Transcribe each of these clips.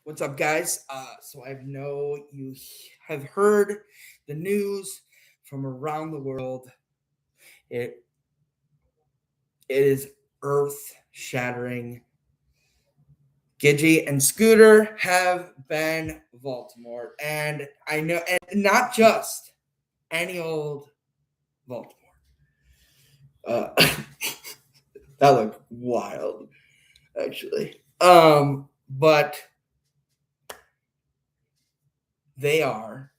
What's up, guys? So I know you have heard the news from around the world. It is earth-shattering. Gidgy and Scooter have been Voldemort, and I know, and not just any old Voldemort. That looked wild, actually. But they are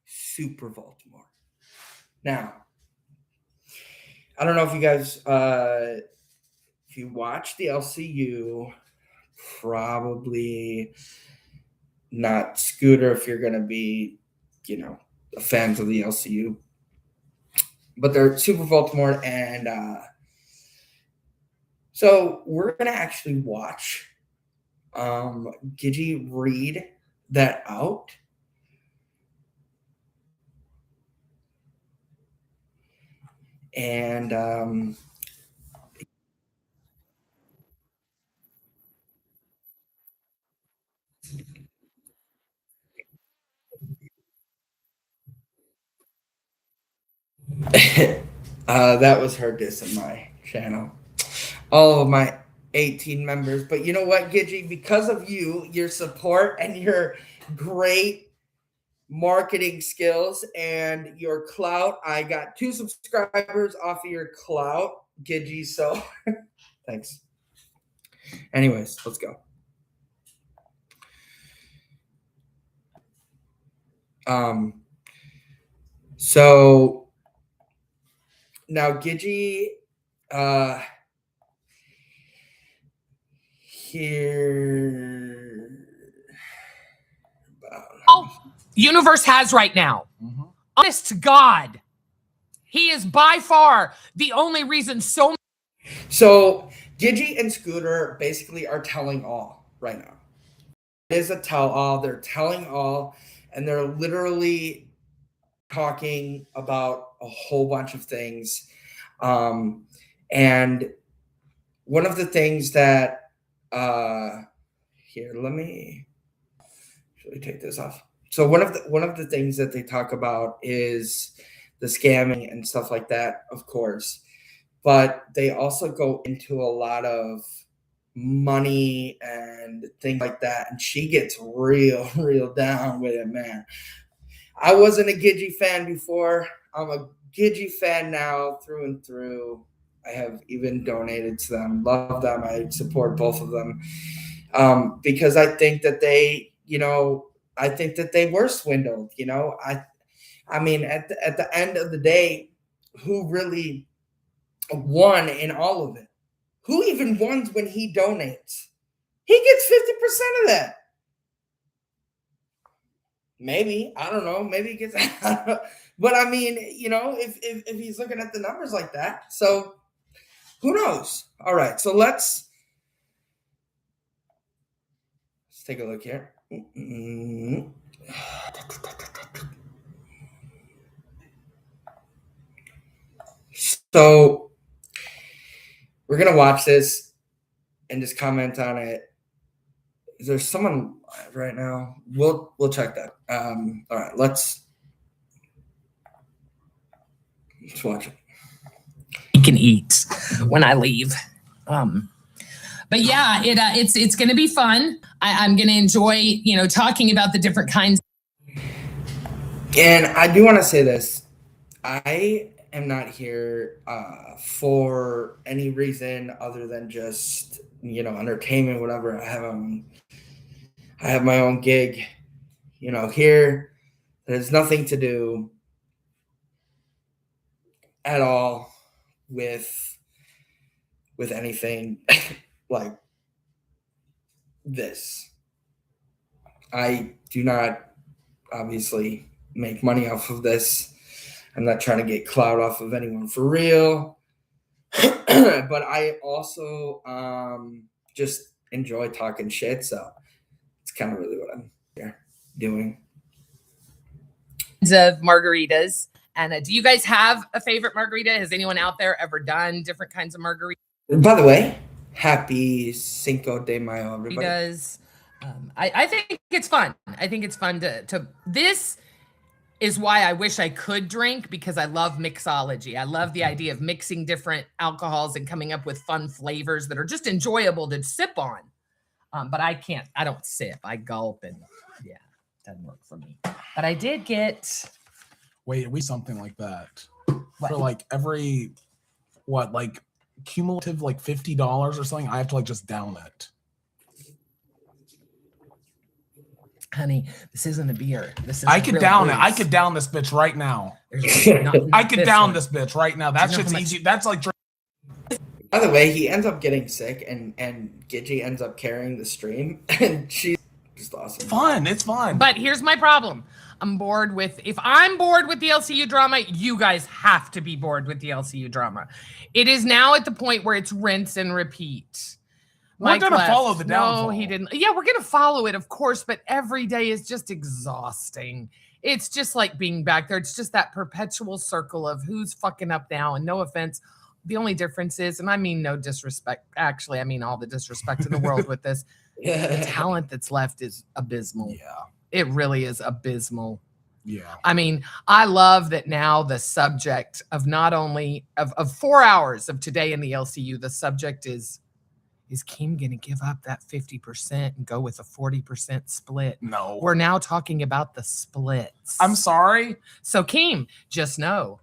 Super Voldemort. Now, I don't know if you guys, if you watch the LCU, probably not Scooter if you're going to be, fans of the LCU. But they're Super Voldemort, and so we're going to actually watch Gidgy read that out. And that was her dissing my channel. All of my 18 members. But you know what, Gidgy? Because of you, your support, and your great marketing skills and your clout, I got 2 subscribers off of your clout, Gidgy. So thanks. Anyways, let's go. So now Gidgy here universe has right now. Honest to God, he is by far the only reason so Gidgy and Scooter basically are telling all right now. It is a tell all. They're telling all, and they're literally talking about a whole bunch of things. And one of the things that here, let me actually take this off. So one of the things that they talk about is the scamming and stuff like that, of course. But they also go into a lot of money and things like that. And she gets real down with it, man. I wasn't a Gidgy fan before. I'm a Gidgy fan now through and through. I have even donated to them. Love them. I support both of them. Because I think that they, I think that they were swindled. I mean, at the end of the day, who really won in all of it? Who even won when he donates? He gets 50% of that. Maybe, I don't know. Maybe he gets, but I mean, if he's looking at the numbers like that, so who knows? All right, so let's take a look here. So we're gonna watch this and just comment on it. Is there someone live right now? We'll check that. All right, let's watch it. I can eat when I leave. But yeah, it's going to be fun. I'm going to enjoy, talking about the different kinds. And I do want to say this. I am not here for any reason other than just, entertainment, whatever. I have my own gig, here. There's nothing to do at all with anything like this. I do not obviously make money off of this. I'm not trying to get clout off of anyone for real. But I also just enjoy talking shit, so it's kind of really what I'm here doing. Of margaritas. And do you guys have a favorite margarita? Has anyone out there ever done different kinds of margaritas? By the way, happy Cinco de Mayo, everybody. I think it's fun. I think it's fun to this is why I wish I could drink, because I love mixology. I love the idea of mixing different alcohols and coming up with fun flavors that are just enjoyable to sip on. But I can't, I don't sip, I gulp, and yeah, it doesn't work for me. But I did get. Wait, we something like that. What? For like every, what, like cumulative like $50 or something, I have to like just down it. Honey, this isn't a beer. This is. I could down it. I could down this bitch right now. I could down this bitch right now. That shit's easy. That's like. By the way, he ends up getting sick, and Gidgy ends up carrying the stream, and she's just awesome. Fun. It's fun. But here's my problem. I'm bored with. If I'm bored with the LCU drama, you guys have to be bored with the LCU drama. It is now at the point where it's rinse and repeat. We're going to follow the downfall. No, he didn't. Yeah, we're going to follow it, of course, but every day is just exhausting. It's just like being back there. It's just that perpetual circle of who's fucking up now. And no offense, the only difference is, and I mean no disrespect, actually, I mean all the disrespect in the world with this, the talent that's left is abysmal. Yeah. It really is abysmal. Yeah. I mean, I love that now the subject of not only of 4 hours of today in the LCU, the subject is Keem going to give up that 50% and go with a 40% split? No. We're now talking about the splits. I'm sorry. So Keem, just know,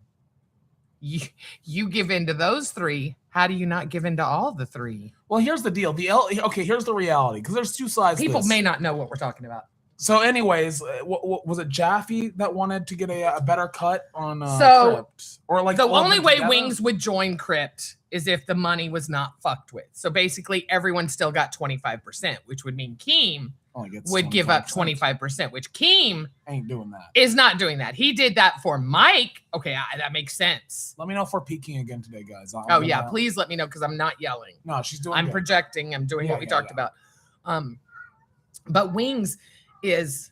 you give in to those three. How do you not give in to all the three? Well, here's the deal. Okay, here's the reality, because there's two sides. People to this. may not know what we're talking about. So, anyways, what was it Jaffe that wanted to get a better cut on Crypt? Or like the only way Wings would join Crypt is if the money was not fucked with. So basically, everyone still got 25%, which would mean Keem would give up 25%, which Keem ain't doing that. Is not doing that. He did that for Mike. Okay, that makes sense. Let me know if we're peaking again today, guys. Oh yeah, please let me know, because I'm not yelling. No, she's doing. I'm good. projecting. I'm doing what we talked about. But Wings is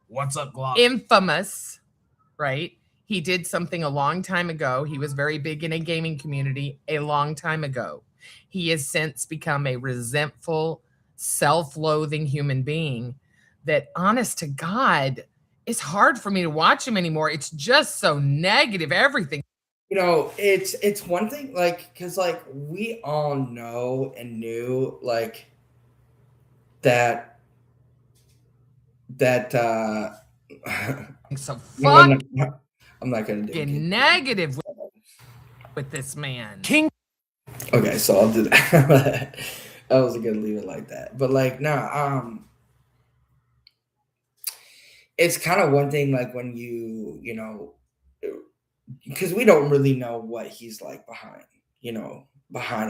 what's up, Glock? Infamous, right? He did something a long time ago. He was very big in a gaming community a long time ago. He has since become a resentful, self-loathing human being that, honest to God, it's hard for me to watch him anymore. It's just so negative, everything. You know, it's one thing, like, because like we all know and knew like that so fuck. I'm not gonna do it. Negative with this man. King. Okay, so I'll do that. I was gonna leave it like that, but like no, it's kind of one thing like when you know, because we don't really know what he's like behind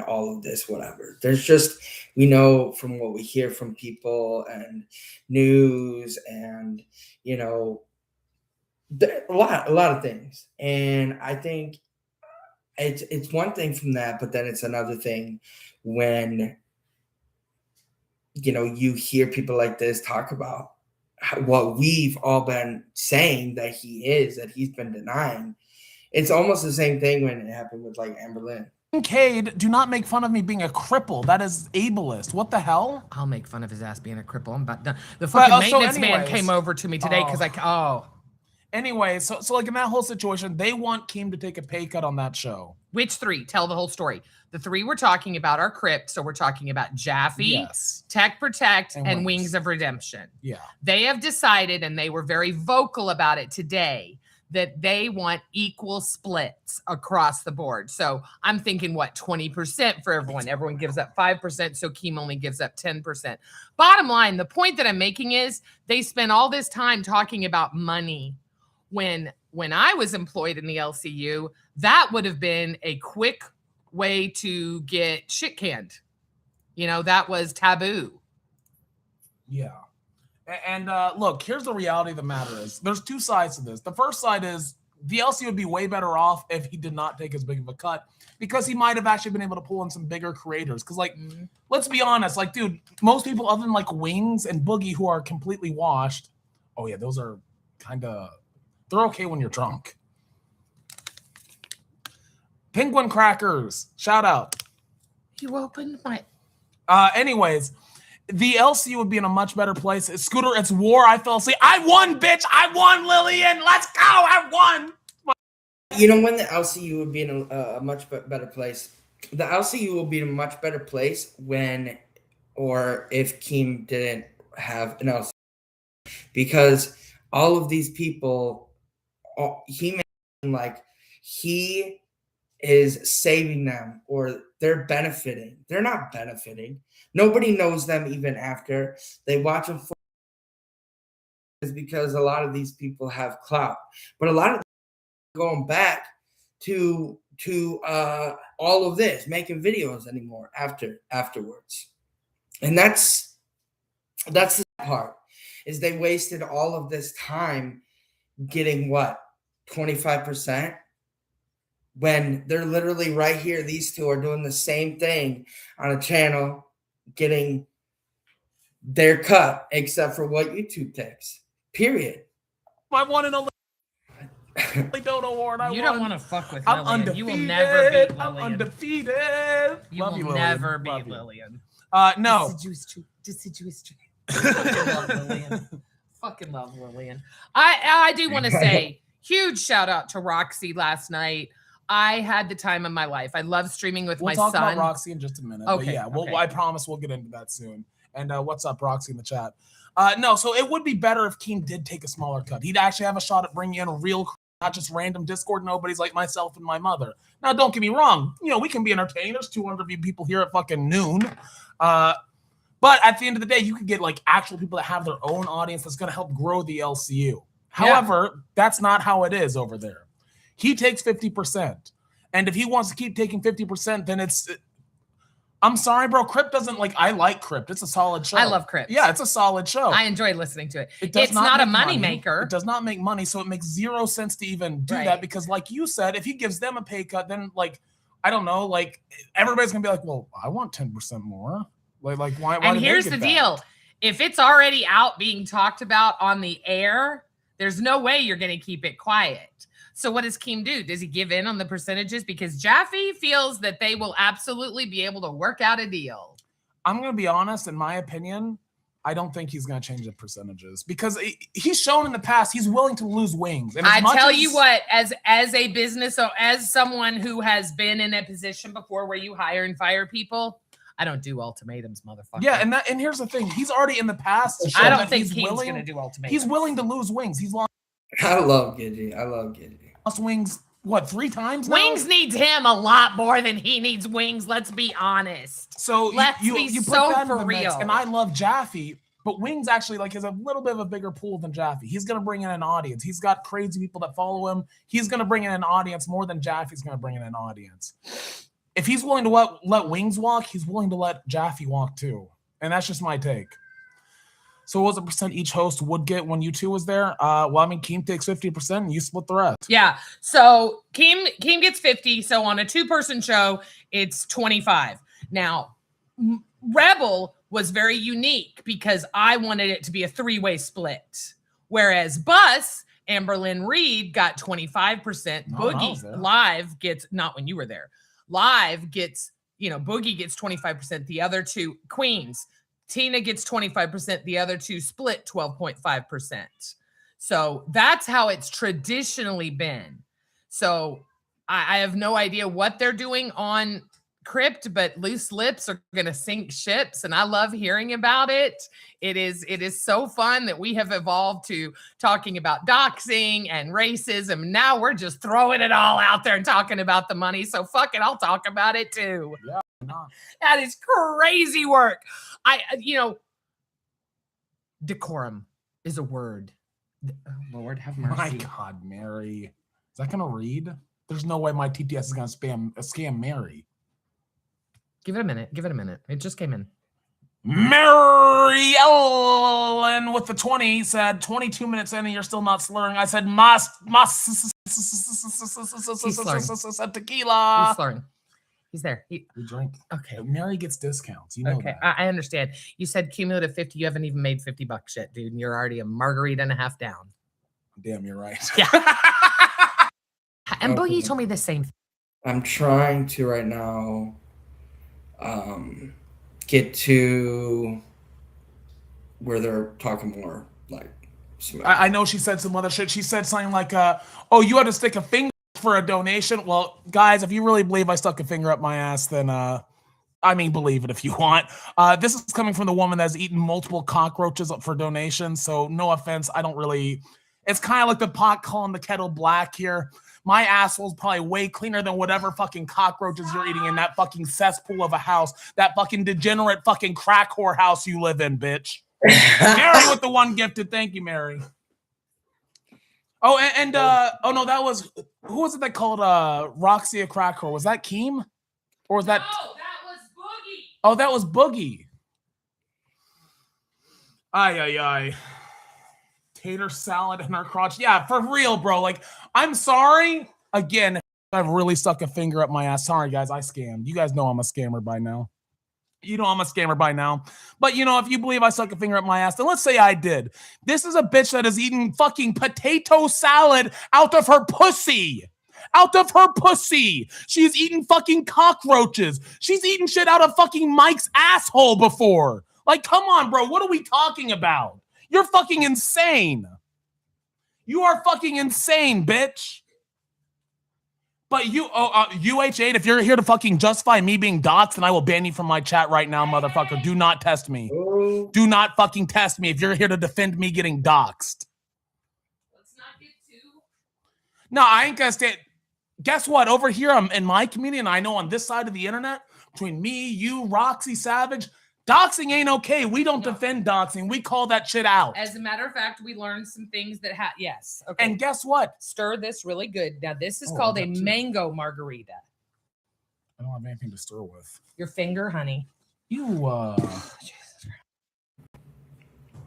all of this, whatever. There's just, we know from what we hear from people and news and, you know, a lot of things. And I think it's one thing from that, but then it's another thing when, you know, you hear people like this talk about what we've all been saying that he's been denying. It's almost the same thing when it happened with like Amber Lynn. Cade, do not make fun of me being a cripple. That is ableist. What the hell? I'll make fun of his ass being a cripple. I'm about done. The fucking maintenance man came over to me today because Anyway, so like in that whole situation, they want Keem to take a pay cut on that show. Which three? Tell the whole story. The three we're talking about are Crypt. So we're talking about Jaffe, yes, Tech Protect, and Wings of Redemption. Yeah. They have decided, and they were very vocal about it today, that they want equal splits across the board. So I'm thinking, 20% for everyone. Everyone gives up 5%, so Keem only gives up 10%. Bottom line, the point that I'm making is they spent all this time talking about money. When I was employed in the LCU, that would have been a quick way to get shit canned. You know, that was taboo. Yeah. And look, here's the reality of the matter is there's two sides to this. The first side is the LC would be way better off if he did not take as big of a cut, because he might have actually been able to pull in some bigger creators. Because, like, let's be honest, like, dude, most people other than like Wings and Boogie who are completely washed, oh yeah, those are kind of, they're okay when you're drunk. Penguin Crackers, shout out. You opened my... Anyways, the LCU would be in a much better place. Scooter, it's war. I fell asleep. I won, bitch. I won, Lillian. Let's go. I won. You know when the LCU would be in a much better place? The LCU will be in a much better place when, or if Keem didn't have an LCU. Because all of these people, he is saving them, or they're benefiting. They're not benefiting. Nobody knows them even after they watch them. Is because a lot of these people have clout, but a lot of them going back to all of this, making videos anymore afterwards, and that's the part, is they wasted all of this time getting what, 25%, when they're literally right here. These two are doing the same thing on a channel, getting their cut, except for what YouTube takes. Period. I won an Olympic award. You don't want to fuck with I'm Lillian. undefeated. You will never beat Lillian. I'm undefeated. You Love will you, never Lillian. beat Lillian. No. Deciduous tree. Fucking love Lillian. Fucking love Lillian. I do want to say, huge shout out to Roxy last night. I had the time of my life. I love streaming with my son. We'll talk about Roxy in just a minute. Okay. But yeah, Okay. I promise we'll get into that soon. And what's up, Roxy, in the chat? No, so it would be better if Keem did take a smaller cut. He'd actually have a shot at bringing in a real, not just random Discord nobodies like myself and my mother. Now, don't get me wrong. You know, we can be entertaining. There's 200 people here at fucking noon. But at the end of the day, you could get like actual people that have their own audience that's going to help grow the LCU. However, that's not how it is over there. He takes 50%. And if he wants to keep taking 50%, then I'm sorry, bro. Crypt doesn't I like Crypt. It's a solid show. I love Crypt. Yeah, it's a solid show. I enjoy listening to it. It's not a make money maker. It does not make money, so it makes zero sense to even do Right. that, because like you said, if he gives them a pay cut, then I don't know, everybody's gonna be like, well, I want 10% more. Why And did they here's get the that? deal. If it's already out being talked about on the air, there's no way you're going to keep it quiet. So what does Keem do? Does he give in on the percentages? Because Jaffe feels that they will absolutely be able to work out a deal. I'm going to be honest, in my opinion, I don't think he's going to change the percentages, because he's shown in the past he's willing to lose wings. And I tell you what, as a business, so as someone who has been in a position before where you hire and fire people, I don't do ultimatums, motherfucker. Yeah, and here's the thing. He's already in the past. I don't think Keem's going to do ultimatums. He's willing to lose wings. He's lost I love Gidgy. wings, what, 3 times now? Wings needs him a lot more than he needs wings. Let's be honest. So Let's you be put so that in for the mix, real. and I love Jaffe, but Wings actually has a little bit of a bigger pool than Jaffe. He's going to bring in an audience. He's got crazy people that follow him. He's going to bring in an audience more than Jaffe's going to bring in an audience. If he's willing to let Wings walk, he's willing to let Jaffe walk too. And that's just my take. So what was the percent each host would get when you two was there? Well, I mean, Keem takes 50% and you split the rest. Yeah. So Keem gets 50. So on a 2-person show, it's 25. Now, Rebel was very unique because I wanted it to be a 3-way split. Whereas Bus, Amberlynn Reed got 25%. Boogie live gets, not when you were there, live gets, Boogie gets 25%. The other two, Queens, Tina gets 25%. The other two split 12.5%. So that's how it's traditionally been. So I have no idea what they're doing on Crypt, but Loose Lips are going to sink ships, and I love hearing about it. It is so fun that we have evolved to talking about doxing and racism. Now we're just throwing it all out there and talking about the money. So fuck it, I'll talk about it too. Yeah, no. That is crazy work. Decorum is a word. Oh, Lord have mercy. My God, Mary. Is that going to read? There's no way my TTS is going to scam Mary. Give it a minute. It just came in. Mary Ellen with the 20 said 22 minutes in and you're still not slurring. I said tequila. He's slurring. He's there. We drink. Okay. Mary gets discounts. You know Okay. that. I understand. You said cumulative 50. You haven't even made $50 yet, dude. And you're already a margarita and a half down. Damn, you're right. Yeah. And Boogie told me the same thing. I'm trying to right now get to where they're talking more like smack. I know she said some other shit. She said something like, oh, you had to stick a finger for a donation. Well, guys, if you really believe I stuck a finger up my ass, then I mean, believe it if you want. This is coming from the woman that's eaten multiple cockroaches for donations. So no offense, I don't really. It's kind of like the pot calling the kettle black here. My asshole's probably way cleaner than whatever fucking cockroaches you're eating in that fucking cesspool of a house, that fucking degenerate fucking crack whore house you live in, bitch. Mary with the one gifted. Thank you, Mary. Oh, and oh no, that was, who was it that called Roxy a crack whore? Was that Keem? Or was that? No, that was Boogie. Oh, that was Boogie. Ay. Tater salad in her crotch. Yeah, for real, bro. Like, I'm sorry. Again, I've really stuck a finger up my ass. Sorry, guys, I scammed. You guys know I'm a scammer by now. You know I'm a scammer by now. But, you know, if you believe I stuck a finger up my ass, then let's say I did. This is a bitch that is eating fucking potato salad out of her pussy. Out of her pussy. She's eaten fucking cockroaches. She's eaten shit out of fucking Mike's asshole before. Like, come on, bro. What are we talking about? You're fucking insane. You are fucking insane, bitch. But you, UH8, if you're here to fucking justify me being doxxed, then I will ban you from my chat right now, motherfucker. Do not test me. Do not fucking test me if you're here to defend me getting doxxed. Let's not get too. No, I ain't gonna stay. Guess what? Over here, I'm in my community, and I know on this side of the internet, between me, you, Roxy Savage, doxing ain't okay. We don't defend doxing. We call that shit out. As a matter of fact, we learned some things that yes. Okay. And guess what? Stir this really good. Now, this is called a mango margarita. I don't have anything to stir with. Your finger, honey. You,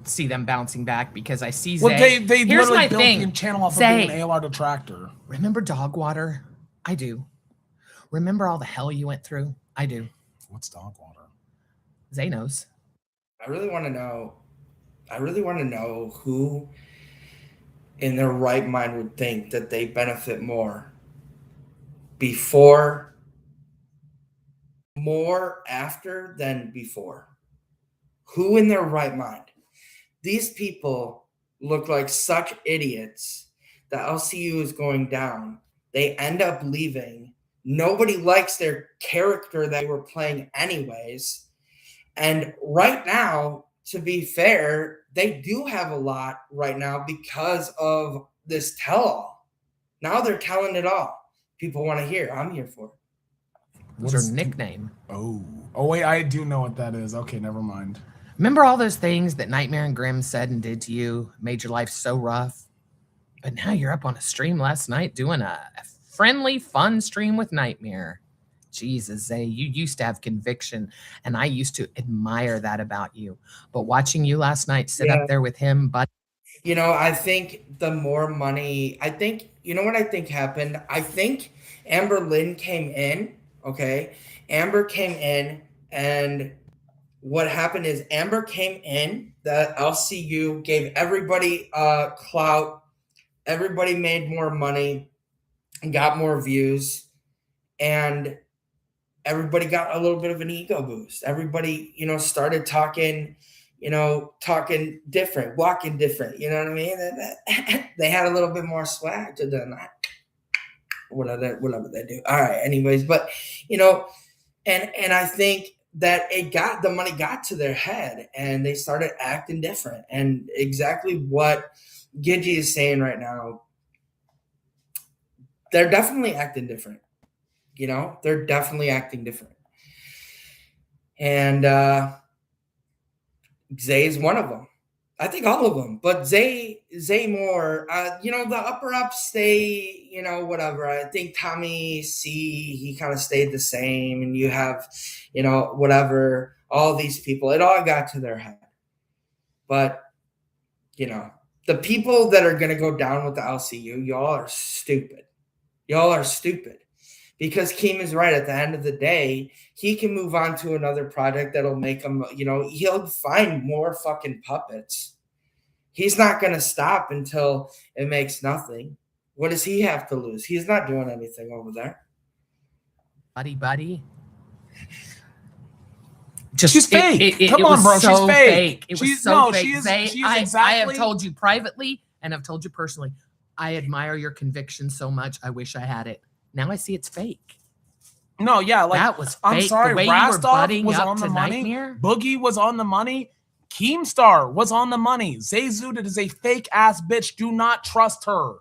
see them bouncing back because I see well, Zay. they Here's my built thing. the channel off Zay. of being an ALR detractor. Remember dog water? I do. Remember all the hell you went through? I do. What's dog water? Zay knows. I really want to know who in their right mind would think that they benefit more after than before. Who in their right mind? These people look like such idiots. The LCU is going down. They end up leaving. Nobody likes their character that they were playing anyways. And right now, to be fair, they do have a lot right now because of this tell-all. Now they're telling it all. People want to hear. I'm here for it. What's her nickname? Oh, wait, I do know what that is. Okay, never mind. Remember all those things that Nightmare and Grimm said and did to you, made your life so rough? But now you're up on a stream last night doing a friendly, fun stream with Nightmare. Jesus, Zay, you used to have conviction, and I used to admire that about you. But watching you last night sit up there with him, but you know, I think the more money, you know what I think happened? I think Amber Lynn came in, okay? Amber came in, and what happened is Amber came in, the LCU gave everybody clout, everybody made more money and got more views, and everybody got a little bit of an ego boost. Everybody, you know, started talking different, walking different. You know what I mean? They had a little bit more swag to them. Whatever they do. All right. Anyways, but you know, and I think that the money got to their head and they started acting different. And exactly what Gidgy is saying right now, they're definitely acting different. You know, they're definitely acting different. And Zay is one of them. I think all of them. But Zay more, you know, the upper ups stay, you know, whatever. I think Tommy C, he kind of stayed the same. And you have, you know, whatever, all these people, it all got to their head. But, you know, the people that are going to go down with the LCU, y'all are stupid. Y'all are stupid. Because Keem is right. At the end of the day, he can move on to another project that'll make him, you know, he'll find more fucking puppets. He's not going to stop until it makes nothing. What does he have to lose? He's not doing anything over there. buddy. She's fake. Come it on, was bro. so She's fake. It She's was so fake. She is, Zay, she is I exactly. have told you privately and I've told you personally, I admire your conviction so much. I wish I had it. Now I see it's fake. No, yeah, like that was fake. I'm sorry, The way you were Rastov butting was up on the to money. Nightmare. Boogie was on the money. Keemstar was on the money. Zayzudit is a fake ass bitch. Do not trust her.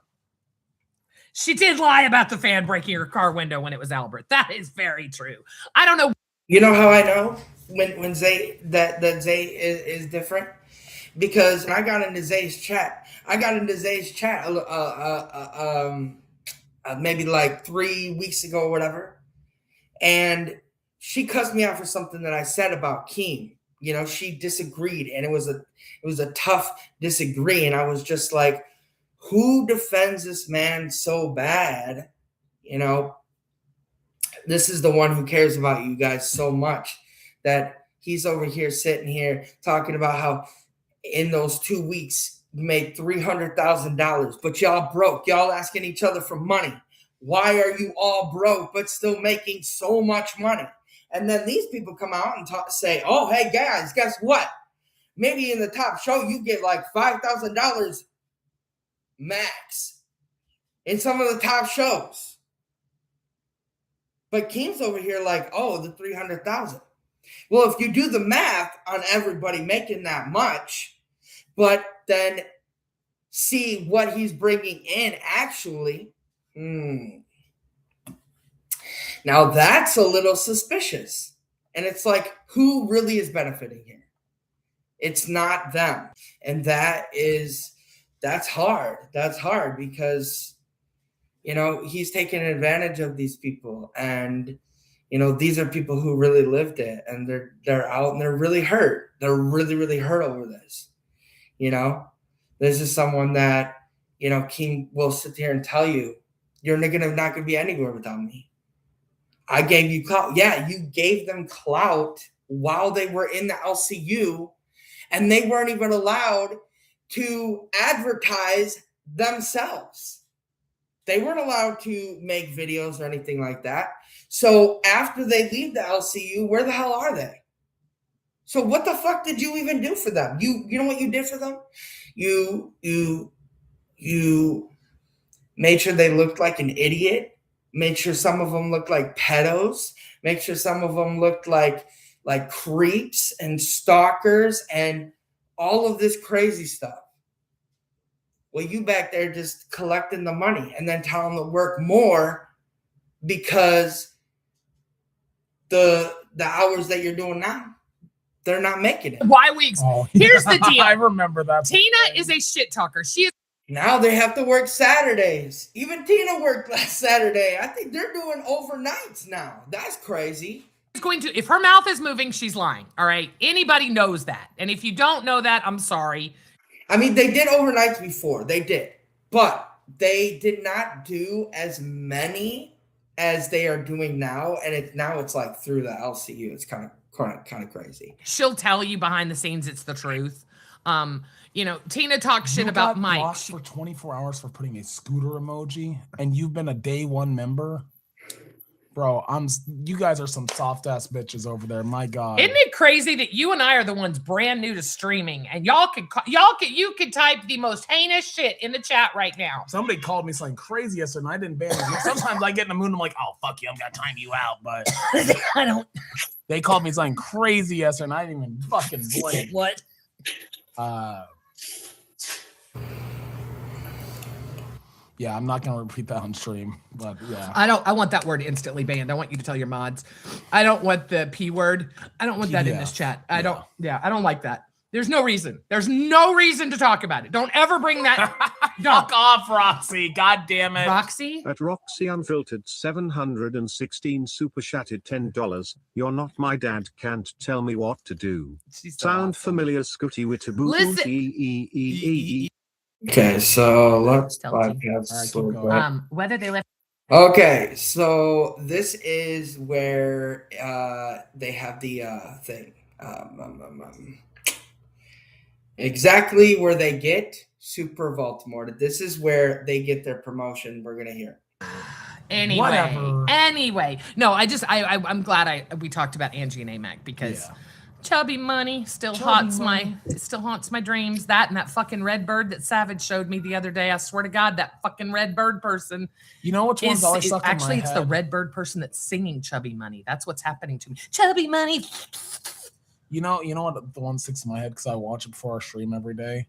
She did lie about the fan breaking her car window when it was Albert. That is very true. I don't know. You know how I know when Zay that Zay is different? Because when I got into Zay's chat, maybe like 3 weeks ago or whatever, and she cussed me out for something that I said about Keem. You know, she disagreed, and it was a tough disagree, and I was just like, who defends this man so bad? You know, this is the one who cares about you guys so much that he's over here sitting here talking about how in those 2 weeks you made $300,000, but y'all broke. Y'all asking each other for money. Why are you all broke but still making so much money? And then these people come out and say, oh, hey, guys, guess what? Maybe in the top show you get like $5,000 max in some of the top shows. But Keem's over here like, oh, the 300,000. Well, if you do the math on everybody making that much, but then see what he's bringing in actually, now that's a little suspicious. And it's like, who really is benefiting here? It's not them. And that's hard. That's hard because, you know, he's taking advantage of these people. And, you know, these are people who really lived it, and they're out and they're really hurt. They're really, really hurt over this. You know, this is someone that, you know, Keem will sit here and tell you, you're not going to be anywhere without me. I gave you clout. Yeah, you gave them clout while they were in the LCU, and they weren't even allowed to advertise themselves. They weren't allowed to make videos or anything like that. So after they leave the LCU, where the hell are they? So what the fuck did you even do for them? You know what you did for them? You made sure they looked like an idiot, made sure some of them looked like pedos, made sure some of them looked like creeps and stalkers and all of this crazy stuff. Well, you back there just collecting the money and then telling them to work more because the hours that you're doing now, they're not making it. Why we? Here's the deal. I remember that. Tina is a shit talker. She is. Now they have to work Saturdays. Even Tina worked last Saturday. I think they're doing overnights now. That's crazy. Going to, if her mouth is moving, she's lying. All right. Anybody knows that. And if you don't know that, I'm sorry. I mean, they did overnights before. They did. But they did not do as many as they are doing now. And it's like through the LCU. It's kind of crazy. She'll tell you behind the scenes it's the truth. You know, Tina talks shit about Mike. Blocked for 24 hours for putting a scooter emoji, and you've been a day one member. Bro, you guys are some soft ass bitches over there. My God. Isn't it crazy that you and I are the ones brand new to streaming, and you could type the most heinous shit in the chat right now. Somebody called me something crazy yesterday, and I didn't ban it. Sometimes I get in the mood, I'm like, oh fuck you, I'm gonna time you out, but I don't. They called me something crazy yesterday, and I didn't even fucking blink. What? Yeah, I'm not gonna repeat that on stream, but yeah. I want that word instantly banned. I want you to tell your mods. I don't want the P word. I don't want that in this chat. I don't like that. There's no reason. There's no reason to talk about it. Don't ever bring that. Fuck off, Roxy. God damn it. Roxy? At Roxy Unfiltered 716 super chatted $10. You're not my dad, can't tell me what to do. Sound familiar, Scooty Wittaboo? Listen. Okay, so let's whether they left. Okay, so this is where they have the thing. Exactly where they get Super VOLTAMORTED. This is where they get their promotion. We're gonna hear. Anyway, no, I'm glad we talked about Angie and AMAC because Chubby money still haunts my dreams. That and that fucking red bird that Savage showed me the other day. I swear to God, that fucking red bird person. You know which one's always stuck in my head? Actually, it's the red bird person that's singing Chubby Money. That's what's happening to me. Chubby Money. You know what the one sticks in my head because I watch it before I stream every day.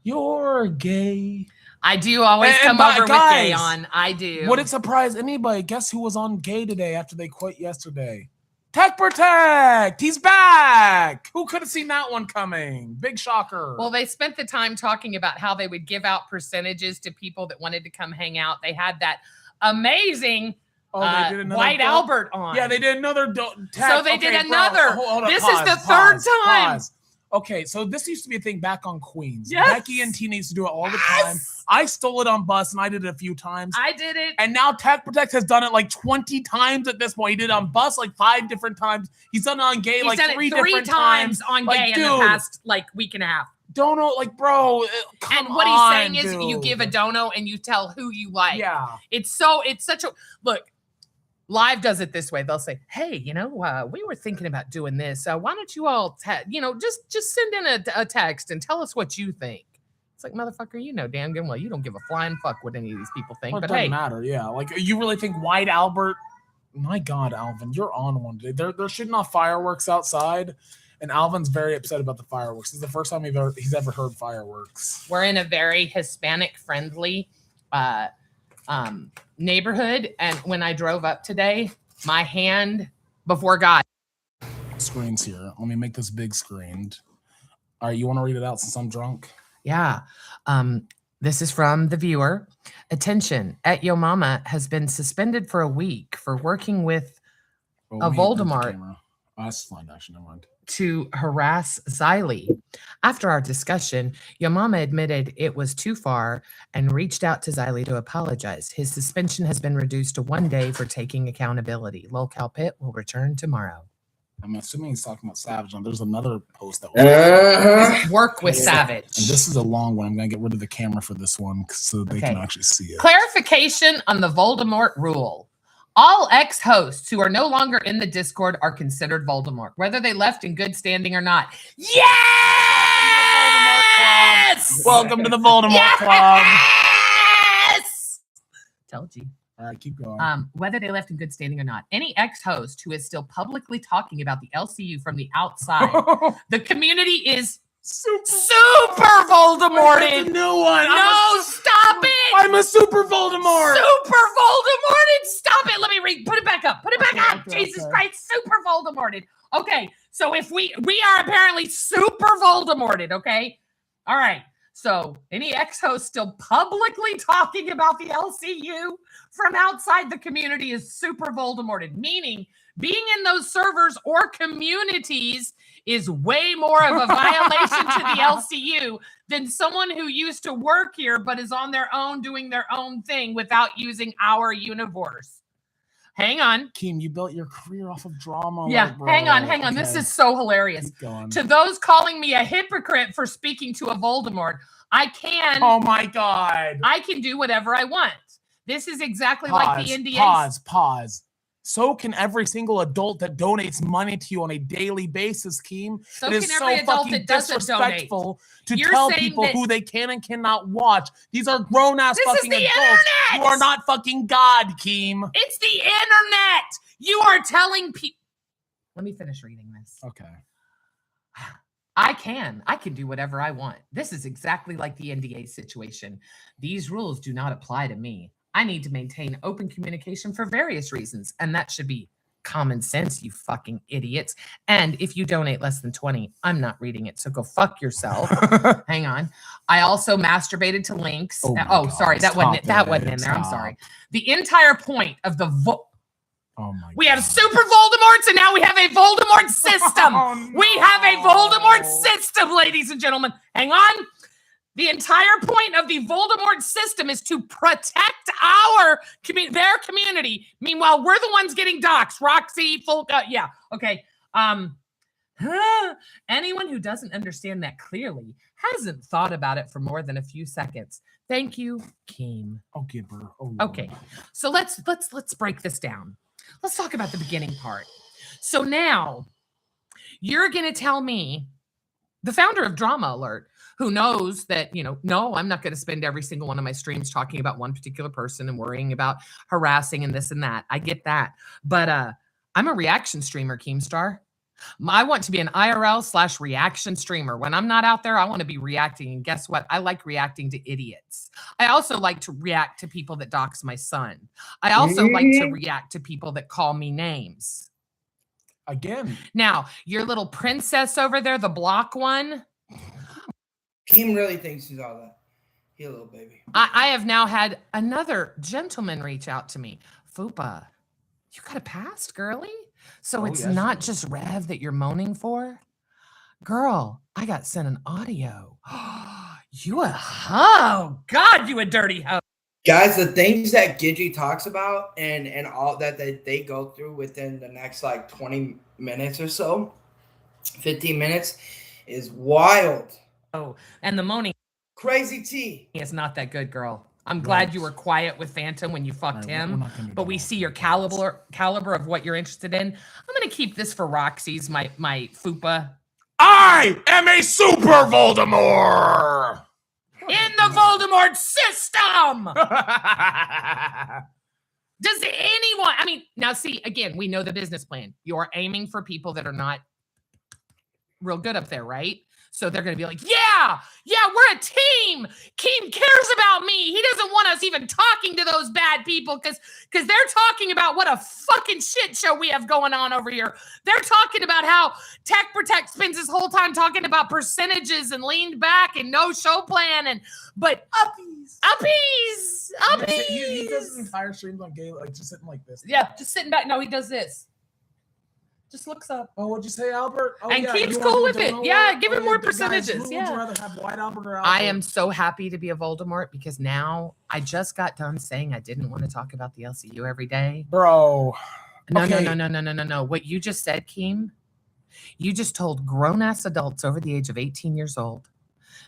You're gay. I do always come over with gay on. I do. Would it surprise anybody? Guess who was on gay today after they quit yesterday? Tech Protect. He's back. Who could have seen that one coming? Big shocker. Well, they spent the time talking about how they would give out percentages to people that wanted to come hang out. They had that amazing they did another White Albert on. Yeah, they did another. So they did another. Hold on, this is the third time. Pause. Okay, so this used to be a thing back on Queens. Yes. Becky and Tina used to do it all the time. I stole it on Bus, and I did it a few times. I did it. And now Tech Protect has done it like 20 times at this point. He did it on Bus like 5 different times. He's done it on Gay like 3 different times. On Gay in the past like week and a half. Dono, like, bro, come and what on, he's saying is you give a dono and you tell who you like. Yeah. It's such a, look, Live does it this way. They'll say, hey, we were thinking about doing this. Why don't you all, just send in a text and tell us what you think. It's like, motherfucker, damn good well, you don't give a flying fuck what any of these people think. Well, but it doesn't hey, matter. Yeah. Like, you really think White Albert, my God, Alvin, you're on one today. They're shooting off fireworks outside. And Alvin's very upset about the fireworks. This is the first time he's ever heard fireworks. We're in a very Hispanic-friendly neighborhood, and when I drove up today, my hand before God. Screens here. Let me make this big screened. All right, you want to read it out since I'm drunk? Yeah. This is from the viewer. Attention, at Yo Mama has been suspended for a week for working with a Voldemort. That's fine, actually, never mind. To harass Xylee. After our discussion, Yo Mama admitted it was too far and reached out to Xylee to apologize. His suspension has been reduced to 1 day for taking accountability. Lolcow Pit will return tomorrow. I'm assuming he's talking about Savage. And there's another post that was work with Savage. And this is a long one. I'm going to get rid of the camera for this one so they can actually see it. Clarification on the Voldemort rule. All ex-hosts who are no longer in the Discord are considered Voldemort, whether they left in good standing or not. Yes! Welcome to the Voldemort Club. Yes! Told you. All right, keep going. Whether they left in good standing or not, any ex-host who is still publicly talking about the LCU from the outside, the community is super Voldemorted. That's a new one. No, stop it. I'm a super Voldemort. Super Voldemorted. Stop it. Let me read. Put it back up. Put it back up. Jesus Christ. Super Voldemorted. Okay. So if we are apparently super Voldemorted. Okay. All right. So any ex-host still publicly talking about the LCU from outside the community is super Voldemorted, meaning being in those servers or communities is way more of a violation to the LCU than someone who used to work here but is on their own doing their own thing without using our universe. Hang on. Keem, you built your career off of drama. Yeah, hang on. Okay. This is so hilarious. To those calling me a hypocrite for speaking to a Voldemort, I can. Oh my God. I can do whatever I want. This is exactly like the NDA. Pause. So can every single adult that donates money to you on a daily basis, Keem. So can every adult that doesn't donate. To tell people who they can and cannot watch. These are grown-ass fucking adults. Internet. You are not fucking God, Keem. It's the internet. You are telling people. Let me finish reading this. Okay. I can do whatever I want. This is exactly like the NDA situation. These rules do not apply to me. I need to maintain open communication for various reasons, and that should be common sense, you fucking idiots. And if you donate less than 20, I'm not reading it, so go fuck yourself. Hang on. I also masturbated to links. Sorry, that wasn't in there. I'm sorry. The entire point of the we have super Voldemorts, and now we have a Voldemort system. We have a Voldemort system, ladies and gentlemen. Hang on. The entire point of the Voldemort system is to protect their community. Meanwhile, we're the ones getting doxxed. Roxy, yeah. Okay. Anyone who doesn't understand that clearly hasn't thought about it for more than a few seconds. Thank you, Keem. Oh, Gibber. Okay. So let's break this down. Let's talk about the beginning part. So now You're going to tell me, the founder of Drama Alert, who knows that, no, I'm not going to spend every single one of my streams talking about one particular person and worrying about harassing and this and that. I get that. But I'm a reaction streamer, Keemstar. I want to be an IRL/reaction streamer. When I'm not out there, I want to be reacting. And guess what? I like reacting to idiots. I also like to react to people that dox my son. I also like to react to people that call me names. Again. Now, your little princess over there, the block one. Keem really thinks he's all that. He a little baby. I have now had another gentleman reach out to me. Fupa, you got a past, girly? So it's not just Rev that you're moaning for? Girl, I got sent an audio. You a hoe. God, you a dirty hoe. Guys, the things that Gidgy talks about and all that they go through within the next like 20 minutes or so, 15 minutes, is wild. Oh, and the moaning. Crazy T. It's not that good, girl. I'm glad you were quiet with Phantom when you fucked him, but we see your caliber of what you're interested in. I'm going to keep this for Roxy's, my Fupa. I am a Super Voldemort! In the Voldemort system! Does anyone, now see, again, we know the business plan. You're aiming for people that are not real good up there, right? So they're going to be like, yeah, we're a team. Keem cares about me. He doesn't want us even talking to those bad people because they're talking about what a fucking shit show we have going on over here. They're talking about how Tech Protect spends his whole time talking about percentages and leaned back and no show plan but uppies. He does his entire streams on game, like just sitting like this. Yeah, just sitting back. No, he does this. Just looks up. Oh, what'd you say, Albert? Oh, and keeps cool with it. Yeah, give him more percentages. Guys, would you rather have White Albert or Albert? I am so happy to be a Voldemort because now I just got done saying I didn't want to talk about the LCU every day. Bro. No. What you just said, Keem, you just told grown-ass adults over the age of 18 years old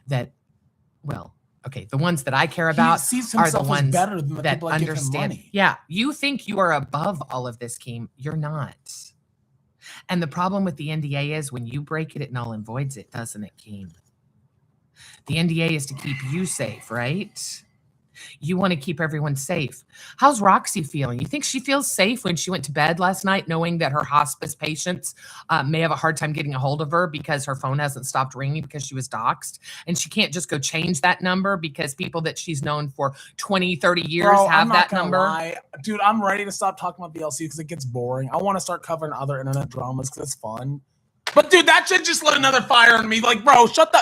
that, well, okay, the ones that I care about are the ones better than the that people that understand. Give him money. Yeah, you think you are above all of this, Keem. You're not. And the problem with the NDA is when you break it, it null and voids it, doesn't it, Keem? The NDA is to keep you safe, right? You want to keep everyone safe. How's Roxy feeling? You think she feels safe when she went to bed last night knowing that her hospice patients may have a hard time getting a hold of her because her phone hasn't stopped ringing because she was doxxed? And she can't just go change that number because people that she's known for 20, 30 years have that number? Lie. Dude, I'm ready to stop talking about the LC because it gets boring. I want to start covering other internet dramas because it's fun. But dude, that shit just lit another fire on me. Like, bro, stop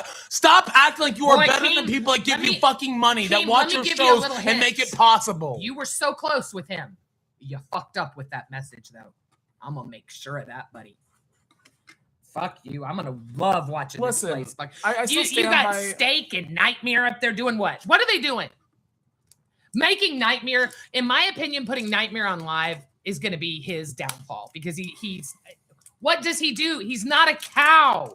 acting like you are better than people that give you fucking money, that watch your shows and make it possible. You were so close with him. You fucked up with that message, though. I'm gonna make sure of that, buddy. Fuck you. I'm gonna love watching this place. Fuck. You got Steak and Nightmare up there doing what? What are they doing? Making Nightmare, in my opinion, putting Nightmare on live is gonna be his downfall because he's. What does he do? He's not a cow.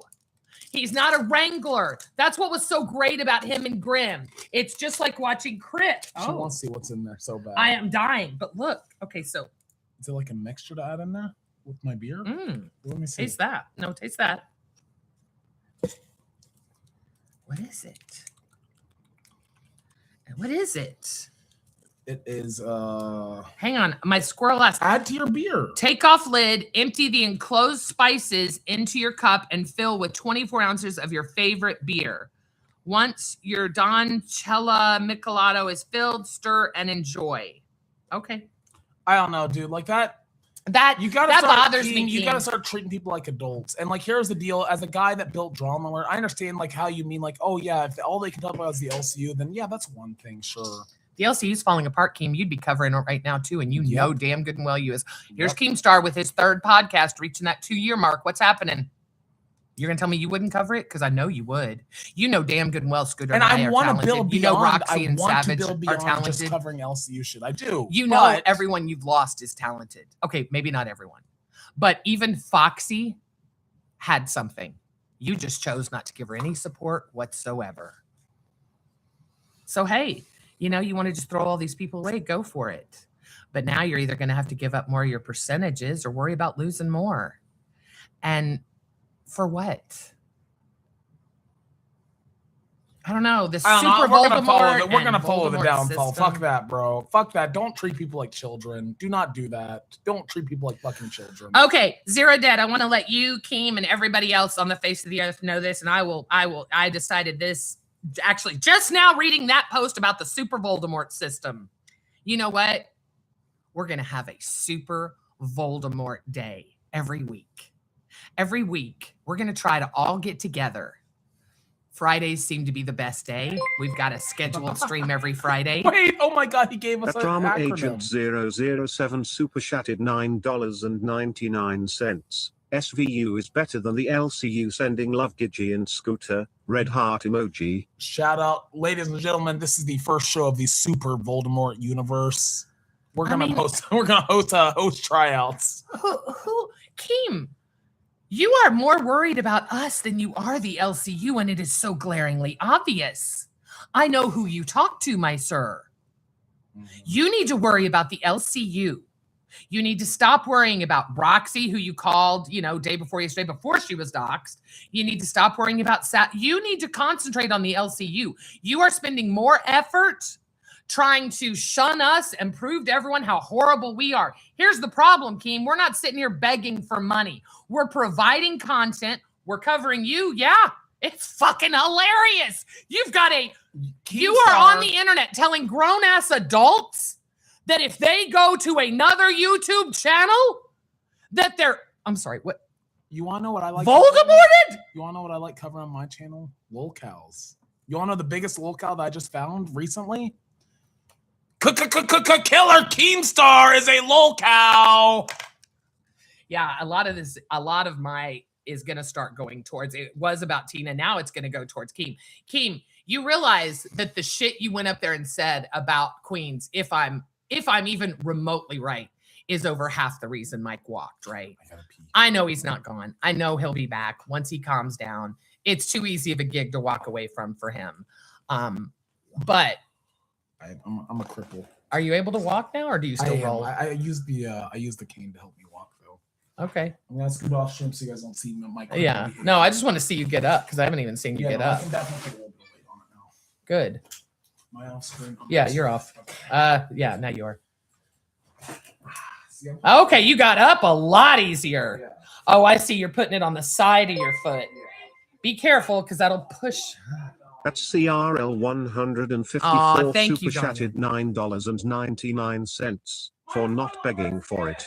He's not a wrangler. That's what was so great about him and Grim. It's just like watching Crit. She wants to see what's in there so bad. I am dying. But look. Okay, so. Is it like a mixture to add in there with my beer? Let me see. Taste that. No, taste that. What is it? What is it? It is hang on, my squirrel asked. Add to your beer. Take off lid, empty the enclosed spices into your cup, and fill with 24 ounces of your favorite beer. Once your Don Cella Michelado is filled, stir and enjoy. Okay. I don't know, dude. Like that bothers me. You gotta start treating people like adults. And like, here's the deal: as a guy that built Drama Alert, I understand like how you mean like, oh yeah, if all they can talk about is the LCU, then yeah, that's one thing, sure. The LCU's falling apart, Keem. You'd be covering it right now, too. And you know damn good and well you is. Here's Keemstar with his third podcast reaching that 2-year mark. What's happening? You're going to tell me you wouldn't cover it? Because I know you would. You know damn good and well Scooter and I want to build beyond. You know Roxy and Savage are talented. Just covering LCU shit. I do. You know everyone you've lost is talented. Okay, maybe not everyone. But even Foxy had something. You just chose not to give her any support whatsoever. So, hey. You know, you want to just throw all these people away, go for it. But now you're either going to have to give up more of your percentages or worry about losing more. And For what? I don't know. The I don't know. super We're gonna Voldemort. we're gonna follow the Voldemort downfall. system. Fuck that, bro. Fuck that. Don't treat people like children. Do not do that. Don't treat people like fucking children. Okay, Zero Dead. I want to let you, Keem, and everybody else on the face of the earth know this, and I decided this actually just now reading that post about the super Voldemort system. You know what? We're gonna have a super Voldemort day every week. Every week, we're gonna try to all get together. Fridays seem to be the best day. We've got a scheduled stream every Friday. Wait, oh my god, he gave us A an drama acronym. agent 007 super chatted $9.99. SVU is better than the LCU. Sending love, Gidgy and Scooter. Red heart emoji. Shout out, ladies and gentlemen. This is the first show of the Super Voldemort universe. We're gonna host tryouts. Keem, you are more worried about us than you are the LCU, and it is so glaringly obvious. I know who you talk to, my sir. You need to worry about the LCU. You need to stop worrying about Roxy, who you called, day before yesterday, before she was doxxed. You need to stop worrying about You need to concentrate on the LCU. You are spending more effort trying to shun us and prove to everyone how horrible we are. Here's the problem, Keem. We're not sitting here begging for money. We're providing content. We're covering you. Yeah, it's fucking hilarious. You are on the internet telling grown-ass adults that if they go to another YouTube channel, that I'm sorry, what? You want to know what I like? Voldemorted? You want to know what I like covering on my channel? Lolcows. You want to know the biggest lolcow that I just found recently? Killer Keemstar is a lolcow. Yeah, a lot of my is going to start going towards, it was about Tina. Now it's going to go towards Keem. Keem, you realize that the shit you went up there and said about Queens, if I'm even remotely right, is over half the reason Mike walked, right? I know he's not gone. I know he'll be back once he calms down. It's too easy of a gig to walk away from for him. But I'm a cripple. Are you able to walk now, or do you still roll? I use the cane to help me walk though. Okay. I'm gonna scoot off stream so you guys don't see my. Yeah. No, I just want to see you get up because I haven't even seen you get up. I can definitely take a little bit of weight on it now. Good. Am I off screen? Yeah, you're off. Okay. Yeah, now you are. Okay, you got up a lot easier. Yeah. Oh, I see. You're putting it on the side of your foot. Be careful because that'll push. That's CRL 154 thank super you, chatted $9.99 for not begging for it.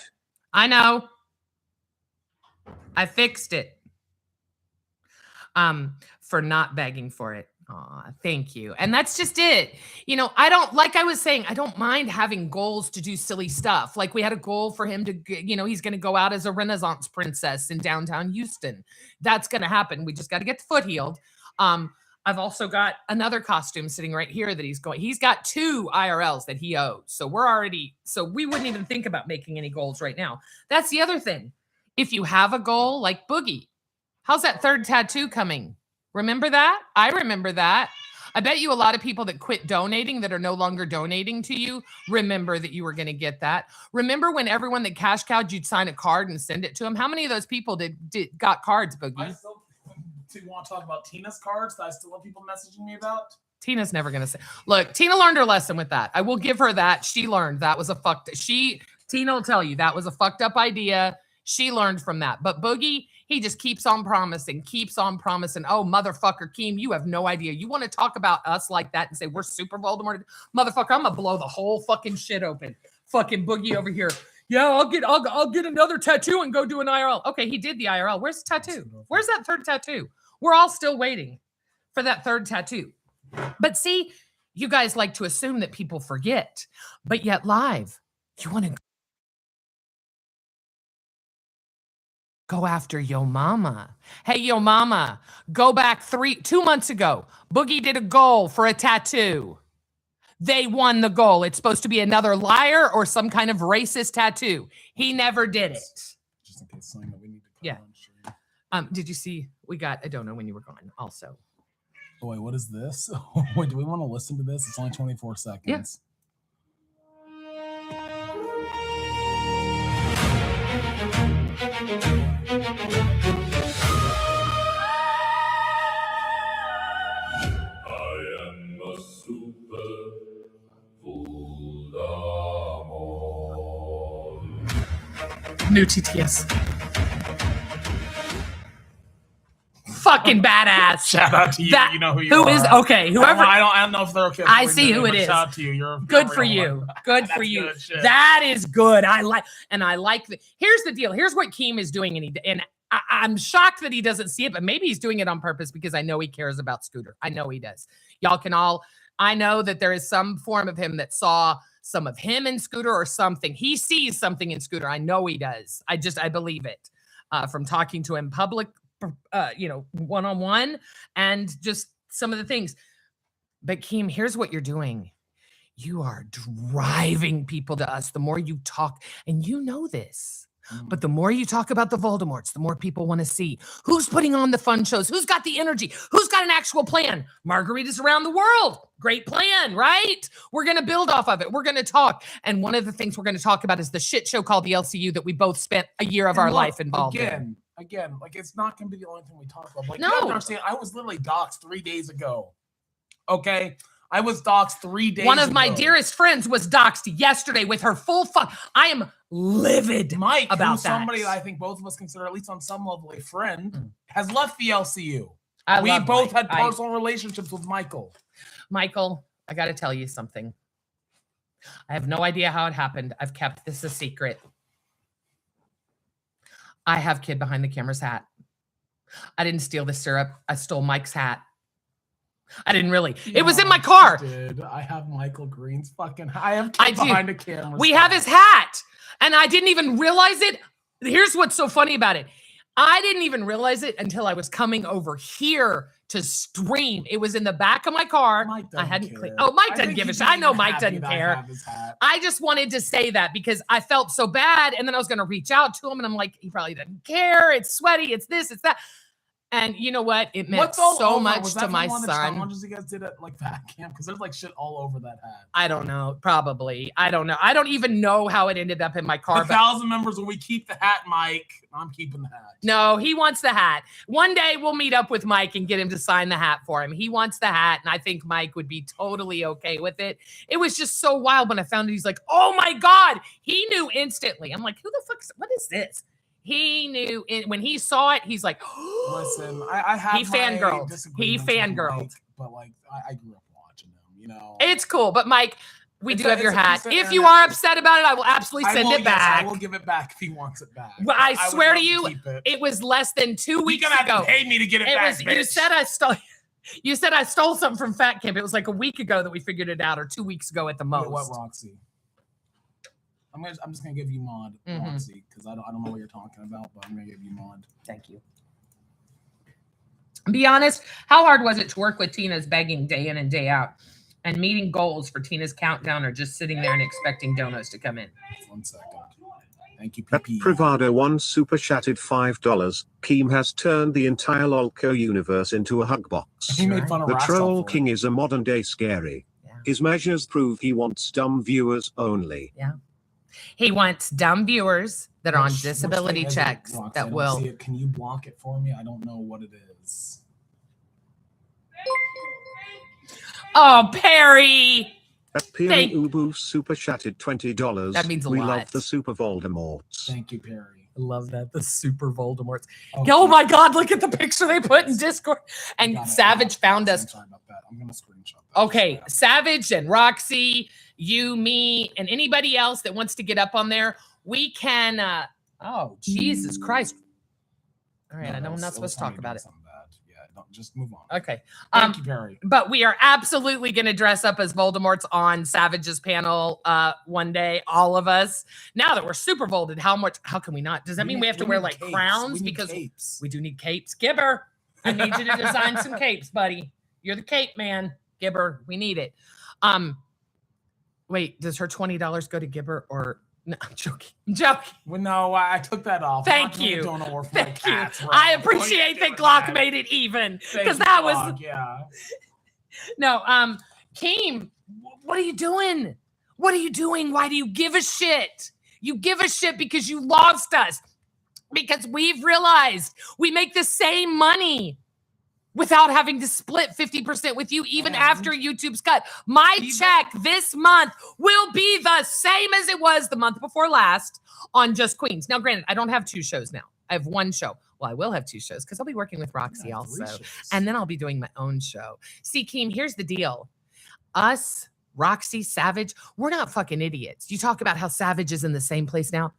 I know. I fixed it. For not begging for it. Aw, thank you. And that's just it. I don't, like I was saying, I don't mind having goals to do silly stuff. Like we had a goal for him to, he's going to go out as a Renaissance princess in downtown Houston. That's going to happen. We just got to get the foot healed. I've also got another costume sitting right here that he's got 2 IRLs that he owes. So we wouldn't even think about making any goals right now. That's the other thing. If you have a goal like Boogie, how's that 3rd tattoo coming? Remember that? I remember that. I bet you a lot of people that quit donating, that are no longer donating to you, remember that you were going to get that. Remember when everyone that cash cowed, you'd sign a card and send it to them? How many of those people got cards, Boogie? Do you want to talk about Tina's cards that I still have people messaging me about? Tina's never going to say. Look, Tina learned her lesson with that. I will give her that. She learned that was Tina will tell you that was a fucked up idea. She learned from that. But Boogie, he just keeps on promising. Oh, motherfucker, Keem, you have no idea. You want to talk about us like that and say we're super Voldemort? Motherfucker, I'm going to blow the whole fucking shit open. Fucking Boogie over here. Yeah, I'll get another tattoo and go do an IRL. Okay, he did the IRL. Where's the tattoo? Where's that 3rd tattoo? We're all still waiting for that 3rd tattoo. But see, you guys like to assume that people forget. But yet live, you want to go after Yo Mama. Hey, Yo Mama, go back 2 months ago. Boogie did a goal for a tattoo. They won the goal. It's supposed to be another liar or some kind of racist tattoo. He never did it. Just in case something that we need to Yeah. Did you see? We got I don't know when you were gone. Also. Oh, wait, what is this? Wait, do we want to listen to this? It's only 24 seconds. Yeah. new TTS. Fucking badass. Shout out to you. That- you know who you Who are. is okay? Whoever. I don't know if they're okay. with I reading see their who name, it but is. Shout out to you. You're Good a for real you. one. Good for That's you. good shit. That is good. I like here's the deal. Here's what Keem is doing, and I'm shocked that he doesn't see it, but maybe he's doing it on purpose because I know he cares about Scooter. I know he does. Y'all can all. I know that there is some form of him that saw some of him in Scooter or something. He sees something in Scooter. I know he does. I believe it from talking to him public, one-on-one, and just some of the things. But Keem, here's what you're doing. You are driving people to us. The more you talk, and you know this, but the more you talk about the Voldemorts, the more people want to see who's putting on the fun shows, who's got the energy, who's got an actual plan. Margaritas around the world. Great plan, right? We're going to build off of it. We're going to talk. And one of the things we're going to talk about is the shit show called the LCU that we both spent a year of our life involved in. Again, like it's not going to be the only thing we talk about. Like, No. you have to understand, I was literally doxxed 3 days ago. Okay? I was doxxed 3 days ago. One of my dearest friends was doxxed yesterday with her full I am livid Mike, about who's that. somebody I think both of us consider, at least on some level, a friend, has left the LCU. I We love both Mike. had personal relationships with Michael. Michael, I got to tell you something. I have no idea how it happened. I've kept this a secret. I have kid behind the camera's hat. I didn't steal the syrup. I stole Mike's hat. I didn't really. It was in my car. I have Michael Green's fucking. I have I kid do. behind the camera. We have his hat. And I didn't even realize it. Here's what's so funny about it. I didn't even realize it until I was coming over here to stream. It was in the back of my car. Mike I doesn't hadn't care. cleaned. Oh, Mike I doesn't think give a he's shit. I know even Mike happy doesn't that I care. have his hat. I just wanted to say that because I felt so bad. And then I was going to reach out to him and I'm like, he probably doesn't care. It's sweaty. It's this, it's that. And you know what? It meant What's all so over? much Was to that my from one of the son. challenges you guys did at like that camp? Because there's like shit all over that hat. I don't know. Probably. I don't know. I don't even know how it ended up in my car. 1,000 members, will we keep the hat, Mike? I'm keeping the hat. No, he wants the hat. One day we'll meet up with Mike and get him to sign the hat for him. He wants the hat, and I think Mike would be totally okay with it. It was just so wild when I found it. He's like, oh my God. He knew instantly. I'm like, who the fuck what is this? He knew when he saw it, he's like, Listen, I have he fangirled. He fangirled. Mike, but like I grew up watching him, you know. It's cool. But Mike, we It's do have your it's a hat. piece of If you internet- are upset about it, I will absolutely send it back. I will give it back if he wants it back. Well, I would swear love to you, keep it. It was less than 2 weeks You're gonna have ago. to pay me to get it, It back, was bitch. you said I stole. You said I stole something from Fat Camp. It was like a week ago that we figured it out, or 2 weeks ago at the You most. know what, Roxy? I'm just gonna give you mod, Mhm. Roxy, because I don't know what you're talking about, but I'm gonna give you mod. Thank you. Be honest, how hard was it to work with Tina's begging day in and day out and meeting goals for Tina's countdown or just sitting there and expecting donuts to come in? 1 second. Thank you, At PP. Privado 1 super chatted $5. Keem has turned the entire LOLCO universe into a hug box. He made fun of The Rascal Troll for it. King is a modern day scary. Yeah. His measures prove he wants dumb viewers only. He wants dumb viewers that are on Which disability thing is it, checks Roxy? I that don't will. see it. Can you block it for me? I don't know what it is. Oh, Perry. At Peering Thank- Ubu super chatted $20. That means a we lot. love the Super Voldamorts. Thank you, Perry. I love that. The super Voldemorts. Okay. Oh my God, look at the picture they put in Discord. And Got it. Savage found us. I'm sorry about that. I'm gonna screenshot that. Okay, Savage and Roxy, you, me, and anybody else that wants to get up on there, we can. Oh, Jesus Christ! All right, I know I'm not supposed to talk about it. Something bad. Yeah, don't just move on. Okay, Thank you, Perry. but we are absolutely going to dress up as Voldemorts on Savage's panel one day. All of us. Now that we're super volded, how can we not? Does that mean we have to wear need like capes. crowns? We need Because capes. we do need capes. Gibber, I need you to design some capes, buddy. You're the cape man, Gibber. We need it. Wait, does her $20 go to Gibber or no? I'm joking. I'm joking. Well, no, I took that off. Thank I'm not you. doing a war for my Thank you. cats, right? I I'm going appreciate to that do Glock that. made it even Thank because you, that was Glock, yeah. no. Keem, what are you doing? What are you doing? Why do you give a shit? You give a shit because you lost us. Because we've realized we make the same money. without having to split 50% with you, even after YouTube's cut. My check this month will be the same as it was the month before last on Just Queens. Now, granted, I don't have 2 shows now. I have 1 show. Well, I will have 2 shows because I'll be working with Roxy also. And then I'll be doing my own show. See, Keem, here's the deal. Us, Roxy, Savage, we're not fucking idiots. You talk about how Savage is in the same place now.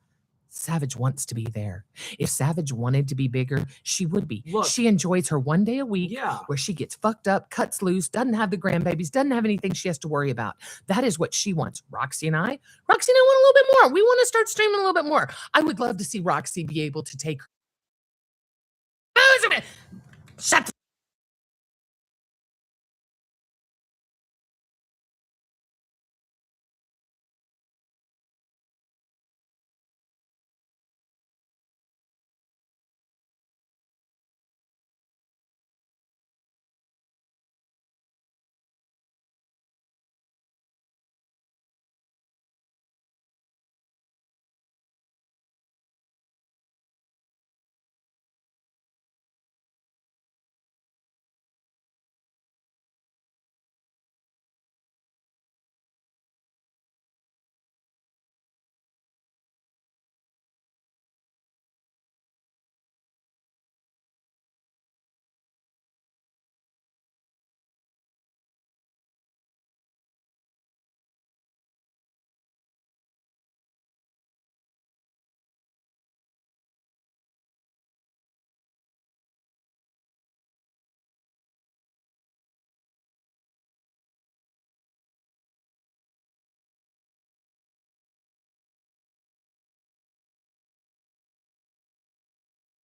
Savage wants to be there. If Savage wanted to be bigger, she would be. Look, she enjoys her 1 day a week where she gets fucked up, cuts loose, doesn't have the grandbabies, doesn't have anything she has to worry about. That is what she wants. Roxy and I want a little bit more. We want to start streaming a little bit more. I would love to see Roxy be able to take her. Shut the